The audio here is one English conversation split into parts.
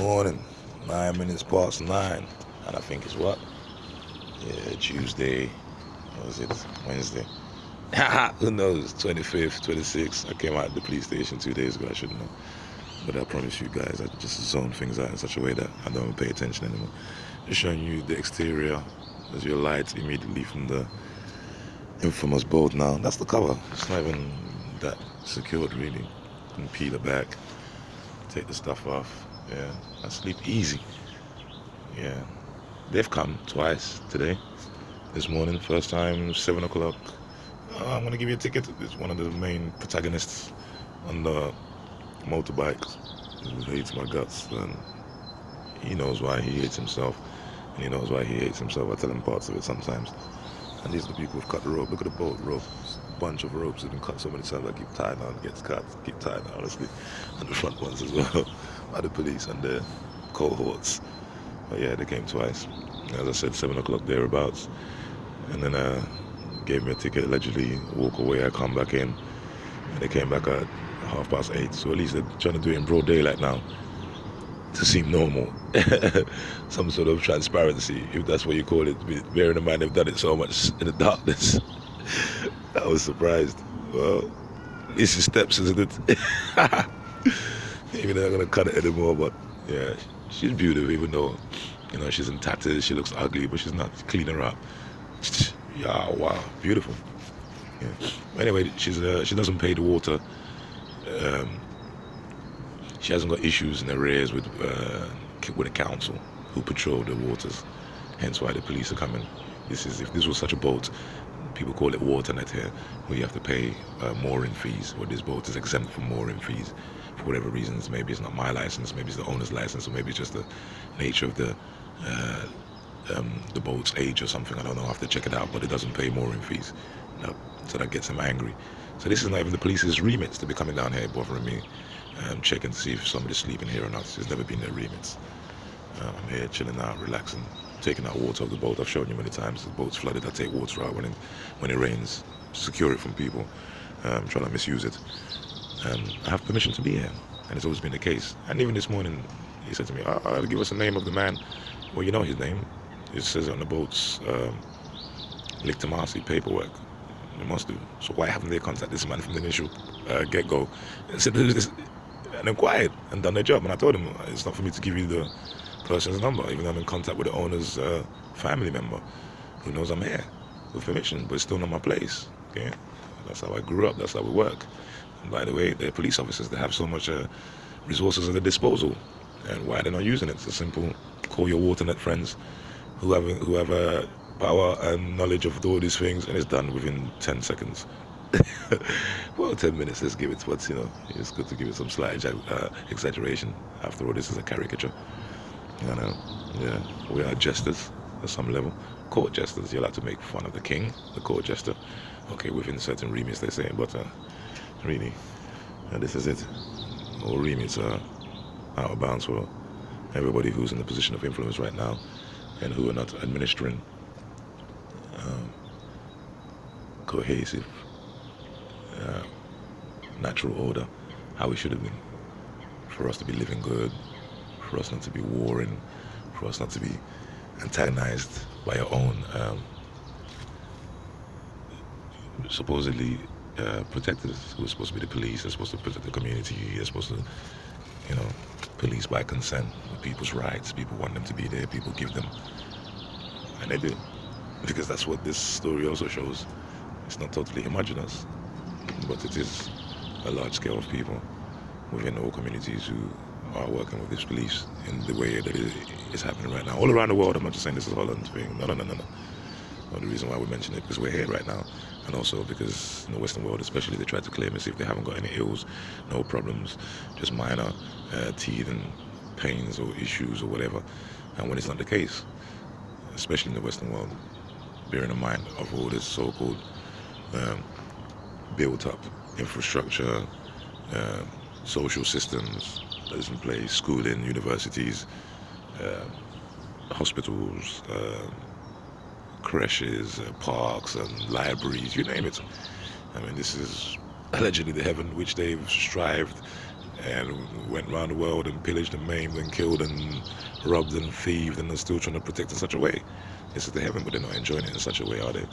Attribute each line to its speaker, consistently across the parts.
Speaker 1: morning, 9 minutes past 9, and I think it's what? Yeah, Tuesday, what was it? Wednesday. Who knows? 25th, 26th. I came out of the police station 2 days ago, I should know. But I promise you guys, I just zone things out in such a way that I don't pay attention anymore. Just showing you the exterior as your lights immediately from the infamous boat now. That's the cover. It's not even that secured really. You can peel it back, take the stuff off. Yeah, I sleep easy. Yeah, they've come twice today. This morning, first time, 7 o'clock. Oh, I'm gonna give you a ticket. It's one of the main protagonists on the motorbikes who hates my guts, and he knows why he hates himself, and he knows why he hates himself. I tell him parts of it sometimes. And these are the people who've cut the rope. Look at the boat rope. A bunch of ropes have been cut so many times. I keep tying on, gets cut, keep tying on, honestly. And the front ones as well, by the police and their cohorts. But yeah, they came twice. As I said, 7 o'clock thereabouts. And then gave me a ticket, allegedly walk away. I come back in, and they came back at 8:30. So at least they're trying to do it in broad daylight now to seem normal. Some sort of transparency, if that's what you call it. Bearing in mind they've done it so much in the darkness. I was surprised. Well, it's the steps, isn't it? Maybe they're not gonna cut it anymore, but yeah, she's beautiful, even though she's in tatters. She looks ugly, but she's not. Clean her up. Yeah, wow, beautiful. Yeah. Anyway, she doesn't pay the water. She hasn't got issues in arrears with the council who patrol the waters. Hence why the police are coming. If this was such a boat, people call it waternet here, where you have to pay mooring fees. Well, this boat is exempt from mooring fees for whatever reasons. Maybe it's not my license, maybe it's the owner's license, or maybe it's just the nature of the boat's age or something. I don't know. I have to check it out, but it doesn't pay mooring fees. No, so that gets him angry. So this is not even the police's remits to be coming down here bothering me, checking to see if somebody's sleeping here or not. It's never been their remits. I'm here chilling out, relaxing, taking out water off the boat. I've shown you many times. The boat's flooded. I take water out when it rains, secure it from people, trying to misuse it. I have permission to be here, and it's always been the case. And even this morning, he said to me, give us the name of the man. Well, you know his name. It says on the boat's Lictamasi paperwork. They must do. So why haven't they contacted this man from the initial get-go? And inquired and done their job. And I told him, it's not for me to give you the person's number, even though I'm in contact with the owner's family member who knows I'm here with permission, but it's still not my place. Okay? That's how I grew up. That's how we work. And by the way, they're police officers. They have so much resources at their disposal. And why they're not using it? It's a simple, call your waternet friends who have power and knowledge of all these things, and it's done within 10 seconds. Well, 10 minutes, let's give it what's, it's good to give it some slight exaggeration. After all, this is a caricature. Yeah, we are jesters at some level. Court jesters, you're allowed to make fun of the king, the court jester. Okay, within certain remits, they say, but really, this is it. All remits are out of bounds for everybody who's in the position of influence right now and who are not administering cohesive natural order how we should have been, for us to be living good, for us not to be warring, for us not to be antagonized by our own supposedly protectors who are supposed to be the police. They're supposed to protect the community. They're supposed to police by consent with people's rights. People want them to be there. People give them, and they do, because that's what this story also shows. It's not totally homogenous, but it is a large scale of people within all communities who are working with this police in the way that it is happening right now all around the world. I'm not just saying this is Holland thing. No. The reason why we mention it because we're here right now, and also because in the Western world especially, they try to claim as if they haven't got any ills, no problems, just minor teeth and pains or issues or whatever, and when it's not the case, especially in the Western world, bearing in mind of all this so-called built-up infrastructure, social systems that is in place, schooling, universities, hospitals, creches, parks and libraries, you name it. I mean, this is allegedly the heaven which they've strived and went around the world and pillaged and maimed and killed and robbed and thieved and are still trying to protect in such a way. This is the heaven, but they're not enjoying it in such a way, are they?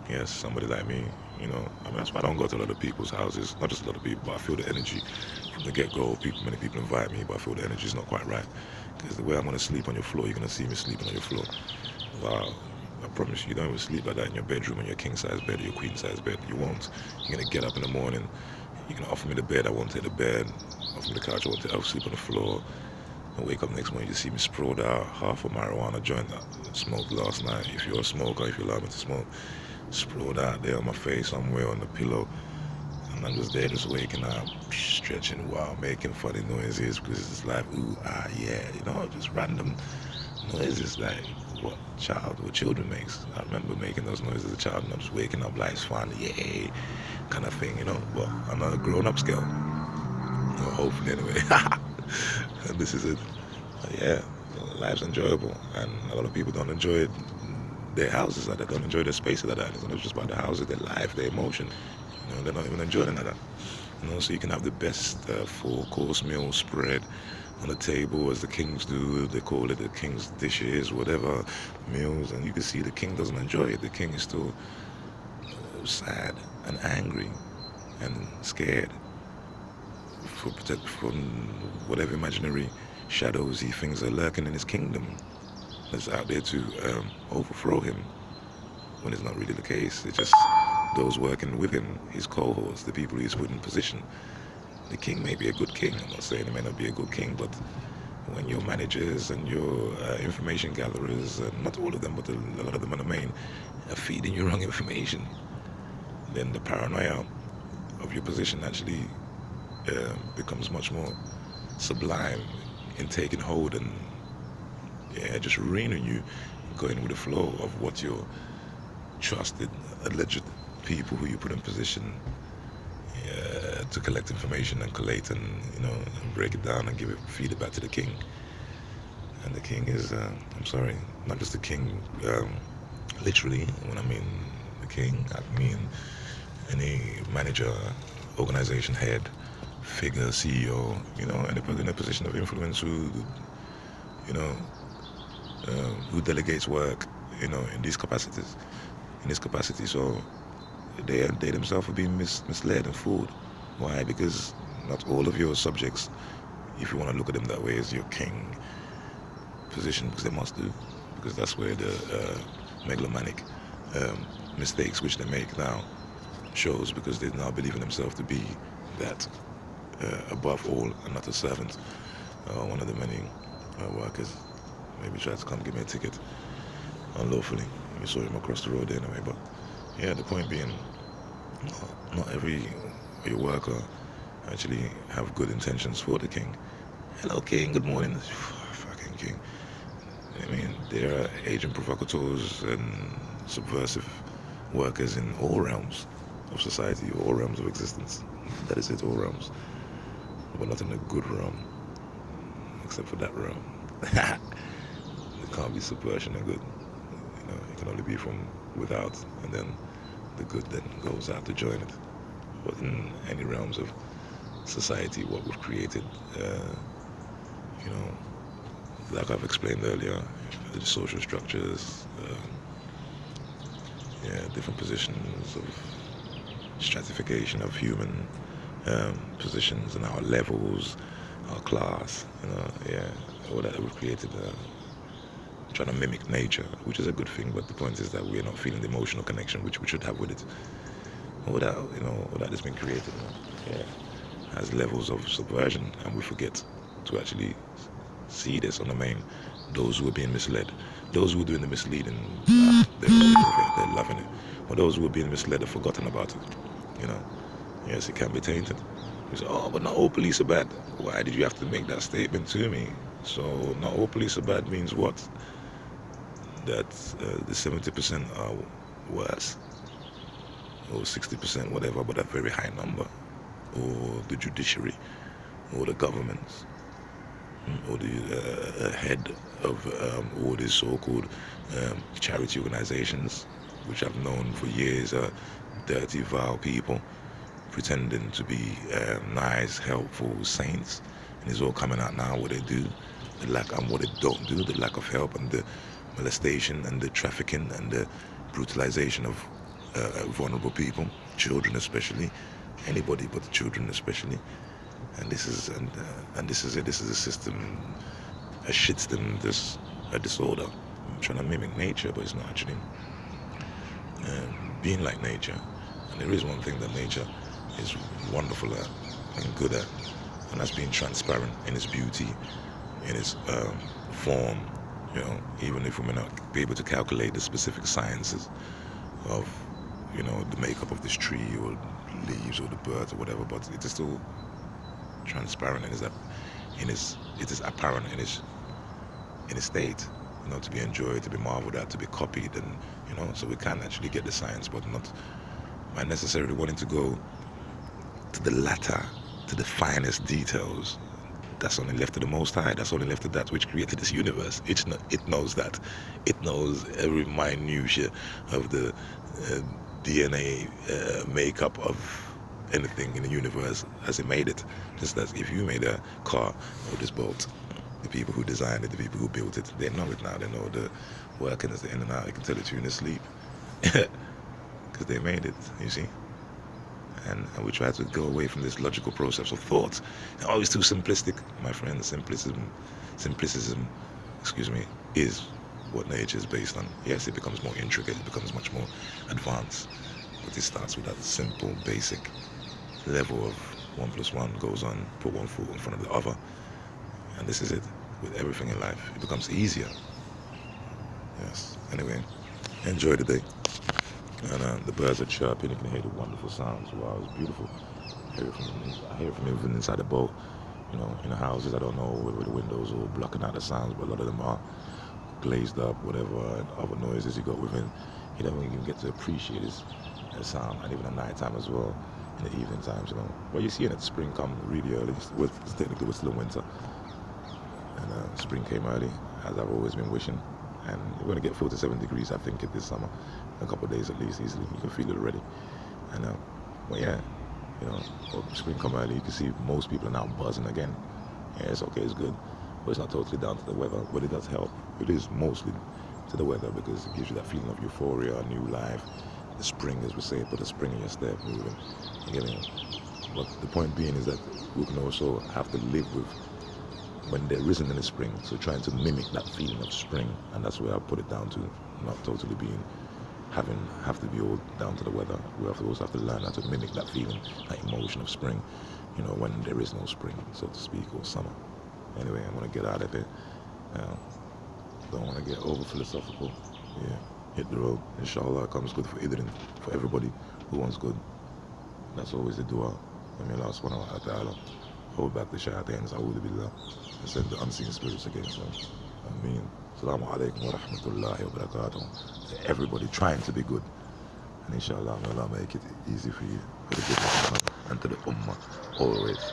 Speaker 1: Yes, somebody like me, I mean, that's why I don't go to a lot of people's houses. Not just a lot of people, but I feel the energy from the get-go. Many people invite me, but I feel the energy is not quite right. Because the way I'm going to sleep on your floor, you're going to see me sleeping on your floor. Wow, I promise you don't even sleep like that in your bedroom, in your king-size bed or your queen-size bed. You won't. You're going to get up in the morning, you're going to offer me the bed, I won't take the bed. Offer me the couch, I'll sleep on the floor. I wake up next morning, you see me sprawled out, half a marijuana joint that I smoked last night. If you're a smoker, if you allow me to smoke, sprawled out there on my face somewhere on the pillow. And I'm just there, just waking up, stretching while making funny noises because it's like, ooh, ah, yeah, just random noises like what children makes. I remember making those noises as a child and I'm just waking up, life's fun, yay, kind of thing, but on a grown-up scale. Hopefully anyway. And this is it. Yeah, life's enjoyable, and a lot of people don't enjoy their houses like that, don't enjoy their spaces like that. It's not just about the houses, their life, their emotion. They're not even enjoying that. So you can have the best 4-course meal spread on the table, as the kings do. They call it the king's dishes, whatever meals, and you can see the king doesn't enjoy it. The king is still sad and angry and scared from whatever imaginary shadows he thinks are lurking in his kingdom that's out there to overthrow him, when it's not really the case. It's just those working with him, his cohorts, the people he's put in position. The king may be a good king. I'm not saying he may not be a good king, but when your managers and your information gatherers, not all of them, but a lot of them on the main, are feeding you wrong information, then the paranoia of your position actually becomes much more sublime in taking hold and just ruining you, going with the flow of what your trusted, alleged people who you put in position to collect information and collate and break it down and feed it back to the king. And the king is, I'm sorry, not just the king literally. When I mean the king, I mean any manager, organization head, figure, CEO, and in a position of influence who delegates work, in these capacities, So they themselves are being misled and fooled. Why? Because not all of your subjects, if you want to look at them that way, is your king position, because they must do, because that's where the megalomaniac mistakes which they make now shows, because they now believe in themselves to be that above all and not a servant. One of the many workers maybe tried to come give me a ticket unlawfully. We saw him across the road anyway, but yeah, the point being, not every worker actually have good intentions for the king. Hello, king, good morning. Fucking king. I mean, there are agent provocateurs and subversive workers in all realms of society, all realms of existence. That is it, all realms. But not in the good realm, except for that realm. There can't be subversion and good. It can only be from without, and then the good then goes out to join it. But in any realms of society, what we've created, like I've explained earlier, the social structures, different positions of stratification of human positions and our levels, our class, all that we've created, trying to mimic nature, which is a good thing, but the point is that we're not feeling the emotional connection which we should have with it. All that has been created, has levels of subversion, and we forget to actually see this on the main. Those who are being misled, those who are doing the misleading, they're loving it. But those who are being misled have forgotten about it. Yes, it can be tainted. You say, oh, but not all police are bad. Why did you have to make that statement to me? So not all police are bad means what? That the 70% are worse, or 60%, whatever, but a very high number, or the judiciary, or the governments, or the head of all these so-called charity organizations, which I've known for years are dirty, vile people, pretending to be nice, helpful saints, and it's all coming out now what they do, the lack and what they don't do, the lack of help and the molestation and the trafficking and the brutalization of vulnerable people, children especially, anybody but the children especially. And this is it. This is a system, a shit system, this a disorder. I'm trying to mimic nature, but it's not actually being like nature. And there is one thing that nature is wonderful at and good at, and that's being transparent in its beauty, in its form. You know, even if we may not be able to calculate the specific sciences of, you know, the makeup of this tree or leaves or the birds or whatever, but it is still transparent and it is apparent in its state, you know, to be enjoyed, to be marveled at, to be copied, and you know, so we can actually get the science, but not by necessarily wanting to go to the latter, to the finest details. That's only left to the Most High. That's only left to that which created this universe. It knows that. It knows every minutiae of the DNA makeup of anything in the universe as it made it. Just as if you made a car or this boat, the people who designed it, the people who built it, they know it now. They know the workings, the in and out. They can tell it to you in your sleep because they made it. You see. And we try to go away from this logical process of thought. Oh, it's too simplistic, my friend. Simplicism, is what nature is based on. Yes, it becomes more intricate, it becomes much more advanced, but it starts with that simple, basic level of 1 + 1 goes on, put one foot in front of the other, and this is it. With everything in life, it becomes easier. Yes. Anyway, enjoy the day. And the birds are chirping. You can hear the wonderful sounds. Wow, it's beautiful. I hear it from even inside the boat. You know, in the houses, I don't know whether the windows are blocking out the sounds, but a lot of them are glazed up, whatever, and other noises you got within. You don't even get to appreciate this sound, and even at night time as well, in the evening times, you know. Well, you see it, spring come really early. Technically, we're still in winter. And spring came early, as I've always been wishing. And we're going to get 47 degrees, I think, this summer. A couple of days at least, easily. You can feel it already. And, well, yeah, you know, spring come early, you can see most people are now buzzing again. Yeah, it's okay, it's good. But it's not totally down to the weather, but it does help. It is mostly to the weather because it gives you that feeling of euphoria, new life. The spring, as we say, put a spring in your step, moving. You get me? But the point being is that we can also have to live with when there isn't any spring, so trying to mimic that feeling of spring, and that's where I put it down to, not totally have to be all down to the weather. We also have to learn how to mimic that feeling, that emotion of spring, you know, when there is no spring, so to speak, or summer. Anyway, I want to get out of it. Don't want to get over philosophical. Yeah, hit the road. Inshallah, it comes good for Idrin, for everybody who wants good. That's always the dua. I mean, Allah subhanahu wa ta'ala hold back the shayateens, a'udhu billah, and send the unseen spirits against them. I mean, Assalamu alaikum wa rahmatullahi wa barakatuh. To everybody trying to be good. And inshallah, may Allah make it easy for you, for the good of and to the ummah, always.